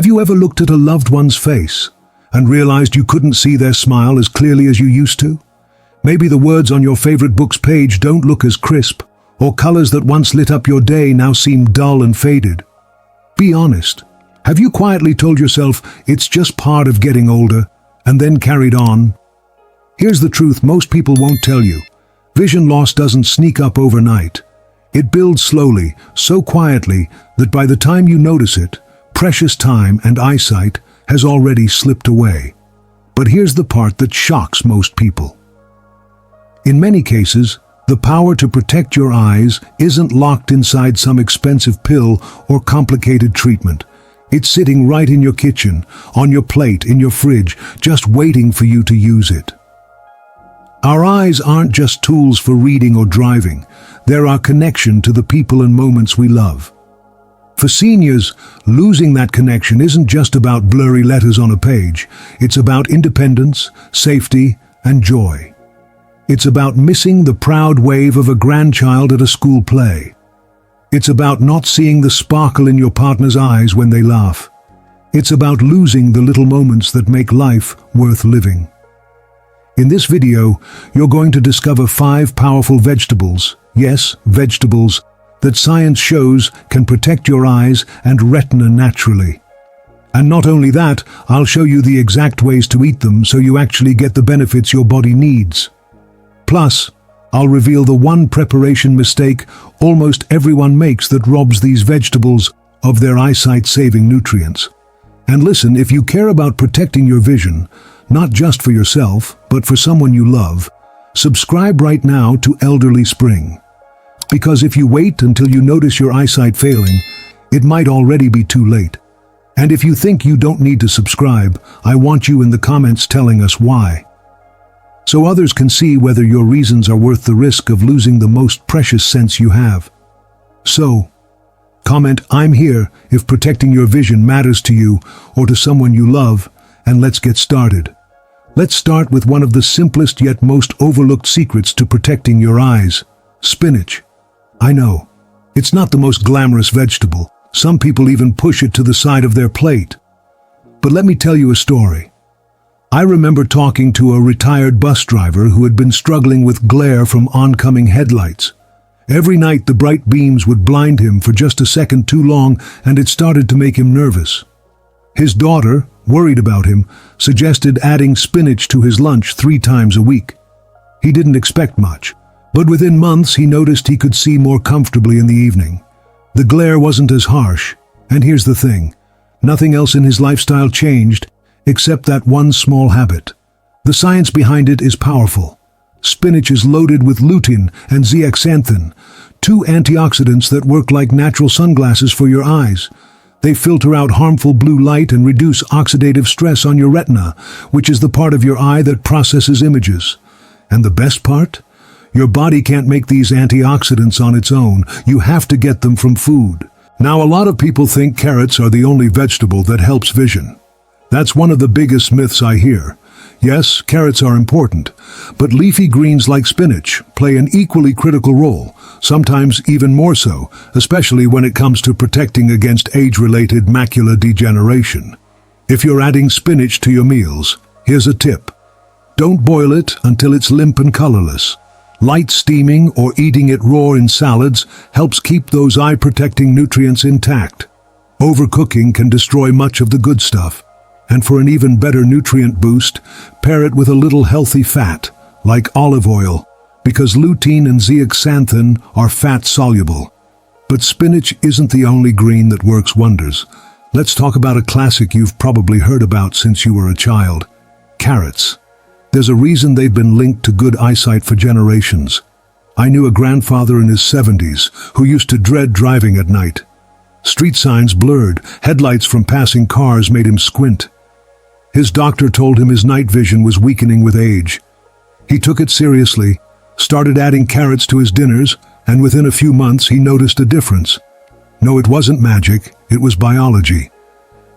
Have you ever looked at a loved one's face and realized you couldn't see their smile as clearly as you used to? Maybe the words on your favorite book's page don't look as crisp, or colors that once lit up your day now seem dull and faded. Be honest. Have you quietly told yourself it's just part of getting older, and then carried on? Here's the truth most people won't tell you. Vision loss doesn't sneak up overnight. It builds slowly, so quietly that by the time you notice it, precious time and eyesight has already slipped away. But here's the part that shocks most people. In many cases, the power to protect your eyes isn't locked inside some expensive pill or complicated treatment. It's sitting right in your kitchen, on your plate, in your fridge, just waiting for you to use it. Our eyes aren't just tools for reading or driving. They're our connection to the people and moments we love. For seniors, losing that connection isn't just about blurry letters on a page. It's about independence, safety, and joy. It's about missing the proud wave of a grandchild at a school play. It's about not seeing the sparkle in your partner's eyes when they laugh. It's about losing the little moments that make life worth living. In this video, you're going to discover 5 powerful vegetables, yes, vegetables, that science shows can protect your eyes and retina naturally. And not only that, I'll show you the exact ways to eat them so you actually get the benefits your body needs. Plus, I'll reveal the one preparation mistake almost everyone makes that robs these vegetables of their eyesight-saving nutrients. And listen, if you care about protecting your vision, not just for yourself, but for someone you love, subscribe right now to Elderly Spring. Because if you wait until you notice your eyesight failing, it might already be too late. And if you think you don't need to subscribe, I want you in the comments telling us why. So others can see whether your reasons are worth the risk of losing the most precious sense you have. So, comment "I'm here" if protecting your vision matters to you or to someone you love, and let's get started. Let's start with one of the simplest yet most overlooked secrets to protecting your eyes: spinach. I know, it's not the most glamorous vegetable. Some people even push it to the side of their plate. But let me tell you a story. I remember talking to a retired bus driver who had been struggling with glare from oncoming headlights. Every night the bright beams would blind him for just a second too long, and it started to make him nervous. His daughter, worried about him, suggested adding spinach to his lunch 3 times a week. He didn't expect much, but within months he noticed he could see more comfortably in the evening. The glare wasn't as harsh, and here's the thing, nothing else in his lifestyle changed except that one small habit. The science behind it is powerful. Spinach is loaded with lutein and zeaxanthin, 2 antioxidants that work like natural sunglasses for your eyes. They filter out harmful blue light and reduce oxidative stress on your retina, which is the part of your eye that processes images. And the best part? Your body can't make these antioxidants on its own. You have to get them from food. Now, a lot of people think carrots are the only vegetable that helps vision. That's one of the biggest myths I hear. Yes, carrots are important, but leafy greens like spinach play an equally critical role, sometimes even more so, especially when it comes to protecting against age-related macular degeneration. If you're adding spinach to your meals, here's a tip. Don't boil it until it's limp and colorless. Light steaming or eating it raw in salads helps keep those eye-protecting nutrients intact. Overcooking can destroy much of the good stuff. And for an even better nutrient boost, pair it with a little healthy fat, like olive oil, because lutein and zeaxanthin are fat-soluble. But spinach isn't the only green that works wonders. Let's talk about a classic you've probably heard about since you were a child: carrots. There's a reason they've been linked to good eyesight for generations. I knew a grandfather in his 70s who used to dread driving at night. Street signs blurred, headlights from passing cars made him squint. His doctor told him his night vision was weakening with age. He took it seriously, started adding carrots to his dinners, and within a few months he noticed a difference. No, it wasn't magic, it was biology.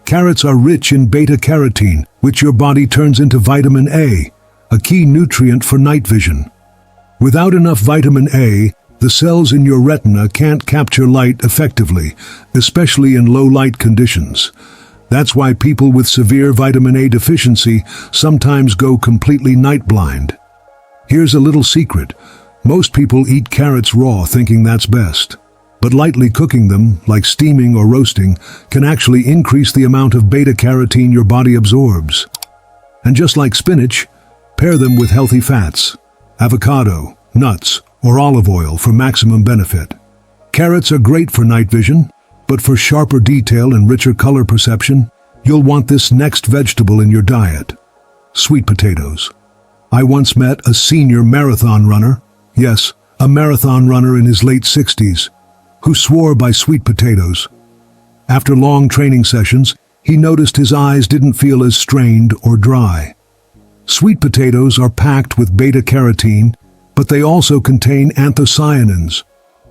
Carrots are rich in beta-carotene, which your body turns into vitamin A, a key nutrient for night vision. Without enough vitamin A, the cells in your retina can't capture light effectively, especially in low-light conditions. That's why people with severe vitamin A deficiency sometimes go completely night blind. Here's a little secret. Most people eat carrots raw thinking that's best. But lightly cooking them, like steaming or roasting, can actually increase the amount of beta-carotene your body absorbs. And just like spinach, pair them with healthy fats, avocado, nuts, or olive oil for maximum benefit. Carrots are great for night vision, but for sharper detail and richer color perception, you'll want this next vegetable in your diet. Sweet potatoes. I once met a senior marathon runner, yes, a marathon runner in his late 60s, who swore by sweet potatoes. After long training sessions, he noticed his eyes didn't feel as strained or dry. Sweet potatoes are packed with beta-carotene, but they also contain anthocyanins,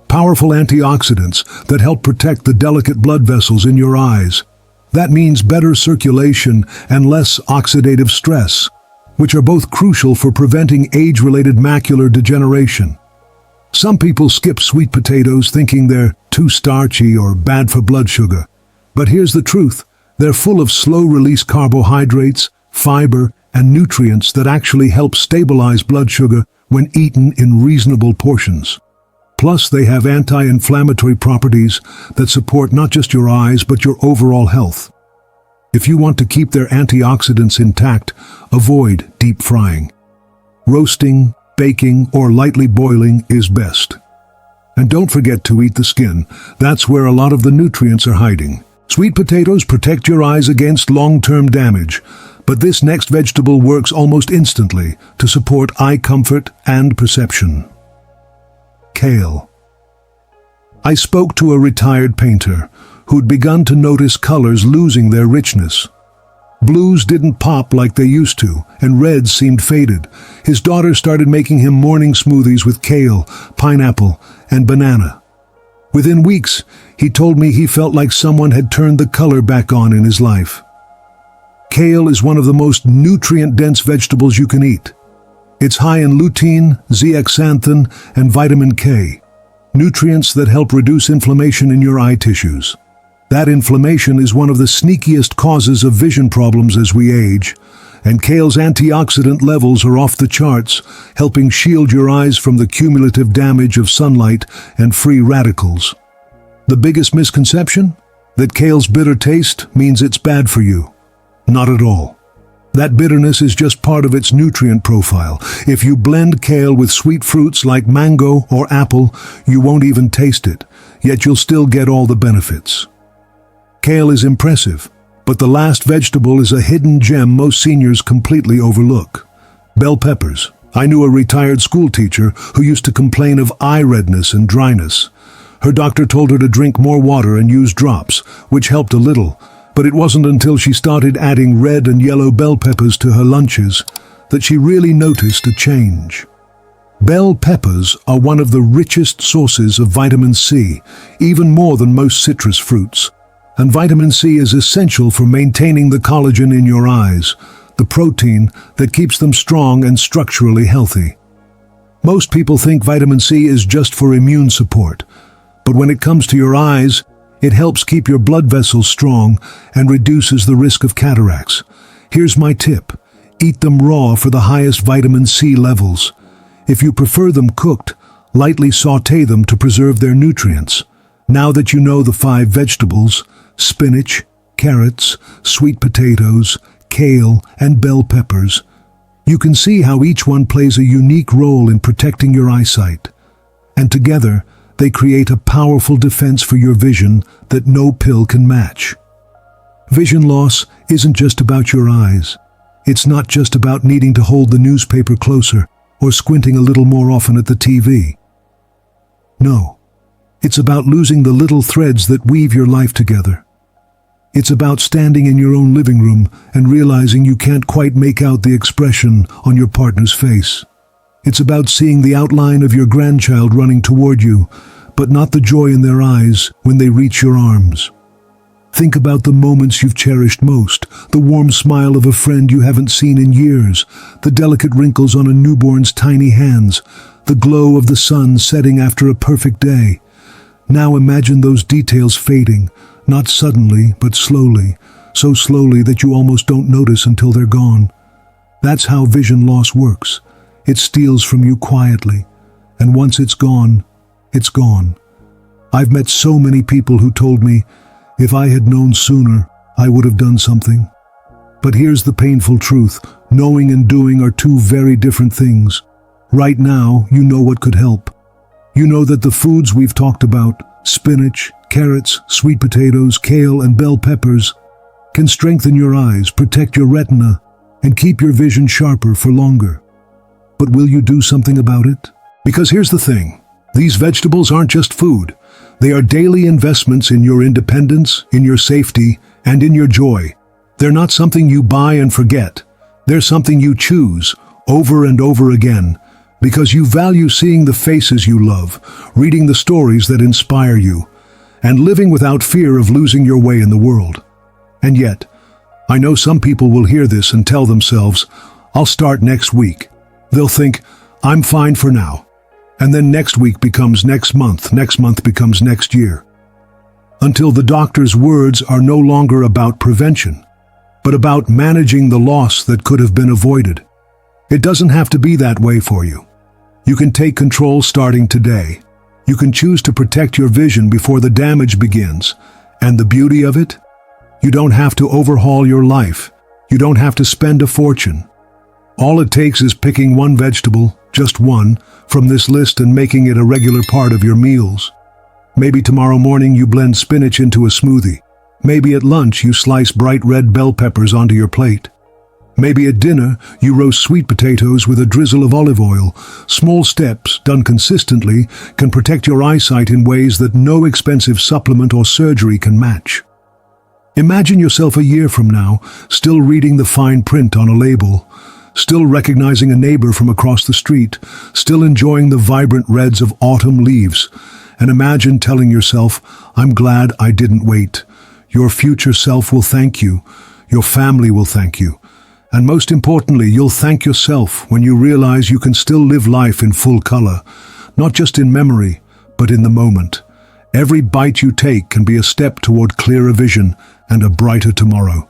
powerful antioxidants that help protect the delicate blood vessels in your eyes. That means better circulation and less oxidative stress, which are both crucial for preventing age-related macular degeneration. Some people skip sweet potatoes thinking they're too starchy or bad for blood sugar. But here's the truth. They're full of slow-release carbohydrates, fiber, and nutrients that actually help stabilize blood sugar when eaten in reasonable portions. Plus, they have anti-inflammatory properties that support not just your eyes but your overall health. If you want to keep their antioxidants intact, avoid deep frying. Roasting, baking, or lightly boiling is best. And don't forget to eat the skin. That's where a lot of the nutrients are hiding. Sweet potatoes protect your eyes against long-term damage, but this next vegetable works almost instantly to support eye comfort and perception. Kale. I spoke to a retired painter who'd begun to notice colors losing their richness. Blues didn't pop like they used to, and reds seemed faded. His daughter started making him morning smoothies with kale, pineapple, and banana. Within weeks, he told me he felt like someone had turned the color back on in his life. Kale is one of the most nutrient-dense vegetables you can eat. It's high in lutein, zeaxanthin, and vitamin K, nutrients that help reduce inflammation in your eye tissues. That inflammation is one of the sneakiest causes of vision problems as we age, and kale's antioxidant levels are off the charts, helping shield your eyes from the cumulative damage of sunlight and free radicals. The biggest misconception? That kale's bitter taste means it's bad for you. Not at all. That bitterness is just part of its nutrient profile. If you blend kale with sweet fruits like mango or apple, you won't even taste it, yet you'll still get all the benefits. Kale is impressive, but the last vegetable is a hidden gem most seniors completely overlook. Bell peppers. I knew a retired school teacher who used to complain of eye redness and dryness. Her doctor told her to drink more water and use drops, which helped a little, but it wasn't until she started adding red and yellow bell peppers to her lunches that she really noticed a change. Bell peppers are one of the richest sources of vitamin C, even more than most citrus fruits. And vitamin C is essential for maintaining the collagen in your eyes, the protein that keeps them strong and structurally healthy. Most people think vitamin C is just for immune support, but when it comes to your eyes, it helps keep your blood vessels strong and reduces the risk of cataracts. Here's my tip. Eat them raw for the highest vitamin C levels. If you prefer them cooked, lightly sauté them to preserve their nutrients. Now that you know the 5 vegetables, spinach, carrots, sweet potatoes, kale, and bell peppers, you can see how each one plays a unique role in protecting your eyesight. And together, they create a powerful defense for your vision that no pill can match. Vision loss isn't just about your eyes. It's not just about needing to hold the newspaper closer or squinting a little more often at the TV. No. It's about losing the little threads that weave your life together. It's about standing in your own living room and realizing you can't quite make out the expression on your partner's face. It's about seeing the outline of your grandchild running toward you, but not the joy in their eyes when they reach your arms. Think about the moments you've cherished most, the warm smile of a friend you haven't seen in years, the delicate wrinkles on a newborn's tiny hands, the glow of the sun setting after a perfect day. Now imagine those details fading, not suddenly, but slowly, so slowly that you almost don't notice until they're gone. That's how vision loss works. It steals from you quietly, and once it's gone, it's gone. I've met so many people who told me, if I had known sooner, I would have done something. But here's the painful truth. Knowing and doing are two very different things. Right now, you know what could help. You know that the foods we've talked about, spinach, carrots, sweet potatoes, kale, and bell peppers, can strengthen your eyes, protect your retina, and keep your vision sharper for longer. But will you do something about it? Because here's the thing. These vegetables aren't just food. They are daily investments in your independence, in your safety, and in your joy. They're not something you buy and forget. They're something you choose over and over again because you value seeing the faces you love, reading the stories that inspire you, and living without fear of losing your way in the world. And yet, I know some people will hear this and tell themselves, I'll start next week. They'll think, I'm fine for now. And then next week becomes next month becomes next year. Until the doctor's words are no longer about prevention, but about managing the loss that could have been avoided. It doesn't have to be that way for you. You can take control starting today. You can choose to protect your vision before the damage begins. And the beauty of it? You don't have to overhaul your life. You don't have to spend a fortune. All it takes is picking one vegetable, just one, from this list and making it a regular part of your meals. Maybe tomorrow morning you blend spinach into a smoothie. Maybe at lunch you slice bright red bell peppers onto your plate. Maybe at dinner you roast sweet potatoes with a drizzle of olive oil. Small steps, done consistently, can protect your eyesight in ways that no expensive supplement or surgery can match. Imagine yourself a year from now, still reading the fine print on a label, still recognizing a neighbor from across the street, still enjoying the vibrant reds of autumn leaves. And imagine telling yourself, I'm glad I didn't wait. Your future self will thank you. Your family will thank you. And most importantly, you'll thank yourself when you realize you can still live life in full color, not just in memory, but in the moment. Every bite you take can be a step toward clearer vision and a brighter tomorrow.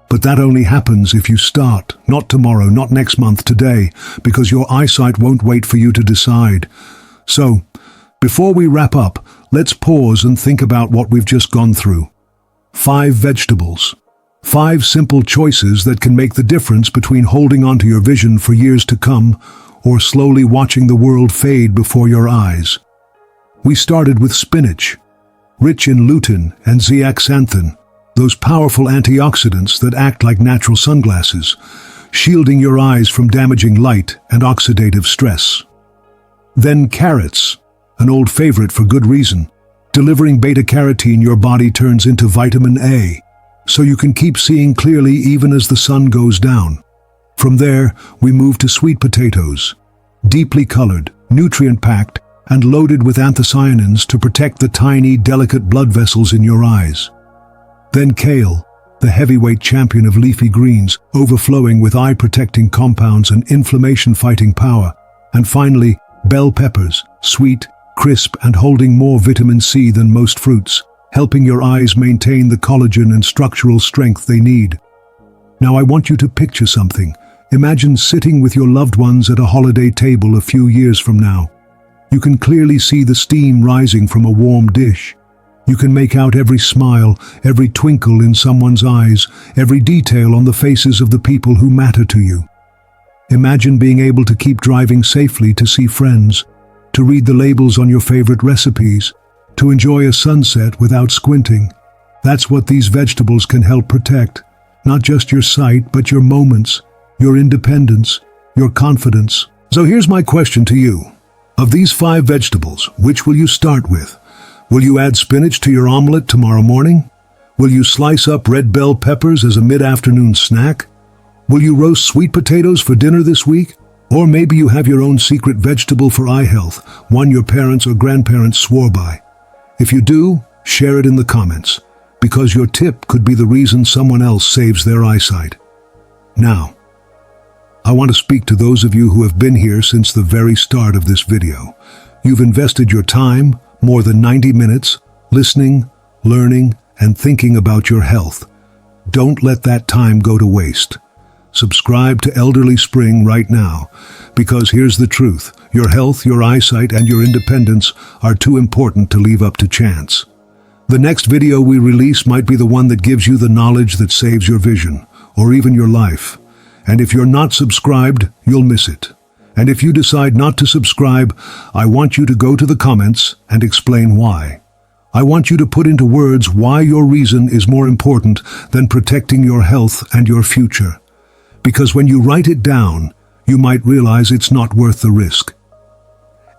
But that only happens if you start, not tomorrow, not next month, today, because your eyesight won't wait for you to decide. So, before we wrap up, let's pause and think about what we've just gone through. 5 vegetables. 5 simple choices that can make the difference between holding onto your vision for years to come or slowly watching the world fade before your eyes. We started with spinach, rich in lutein and zeaxanthin, those powerful antioxidants that act like natural sunglasses, shielding your eyes from damaging light and oxidative stress. Then carrots, an old favorite for good reason. Delivering beta-carotene your body turns into vitamin A, so you can keep seeing clearly even as the sun goes down. From there, we move to sweet potatoes, deeply colored, nutrient-packed, and loaded with anthocyanins to protect the tiny, delicate blood vessels in your eyes. Then kale, the heavyweight champion of leafy greens, overflowing with eye-protecting compounds and inflammation-fighting power. And finally, bell peppers, sweet, crisp, and holding more vitamin C than most fruits, helping your eyes maintain the collagen and structural strength they need. Now I want you to picture something. Imagine sitting with your loved ones at a holiday table a few years from now. You can clearly see the steam rising from a warm dish. You can make out every smile, every twinkle in someone's eyes, every detail on the faces of the people who matter to you. Imagine being able to keep driving safely to see friends, to read the labels on your favorite recipes, to enjoy a sunset without squinting. That's what these vegetables can help protect. Not just your sight, but your moments, your independence, your confidence. So here's my question to you. Of these 5 vegetables, which will you start with? Will you add spinach to your omelet tomorrow morning? Will you slice up red bell peppers as a mid-afternoon snack? Will you roast sweet potatoes for dinner this week? Or maybe you have your own secret vegetable for eye health, one your parents or grandparents swore by. If you do, share it in the comments, because your tip could be the reason someone else saves their eyesight. Now, I want to speak to those of you who have been here since the very start of this video. You've invested your time, more than 90 minutes, listening, learning, and thinking about your health. Don't let that time go to waste. Subscribe to Elderly Spring right now, because here's the truth. Your health, your eyesight, and your independence are too important to leave up to chance. The next video we release might be the one that gives you the knowledge that saves your vision, or even your life. And if you're not subscribed, you'll miss it. And if you decide not to subscribe, I want you to go to the comments and explain why. I want you to put into words why your reason is more important than protecting your health and your future. Because when you write it down, you might realize it's not worth the risk.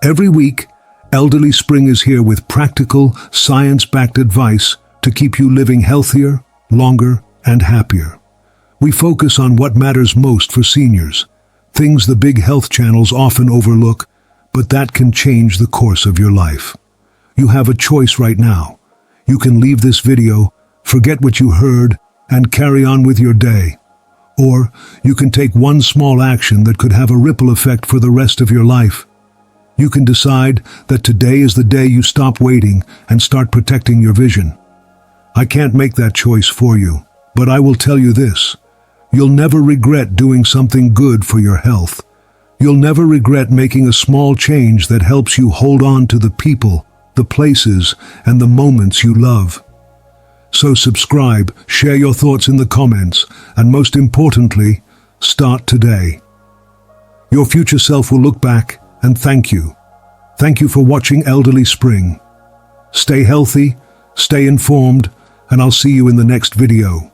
Every week, Elderly Spring is here with practical, science-backed advice to keep you living healthier, longer, and happier. We focus on what matters most for seniors, things the big health channels often overlook, but that can change the course of your life. You have a choice right now. You can leave this video, forget what you heard, and carry on with your day. Or you can take one small action that could have a ripple effect for the rest of your life. You can decide that today is the day you stop waiting and start protecting your vision. I can't make that choice for you, but I will tell you this. You'll never regret doing something good for your health. You'll never regret making a small change that helps you hold on to the people, the places, and the moments you love. So subscribe, share your thoughts in the comments, and most importantly, start today. Your future self will look back and thank you. Thank you for watching Elderly Spring. Stay healthy, stay informed, and I'll see you in the next video.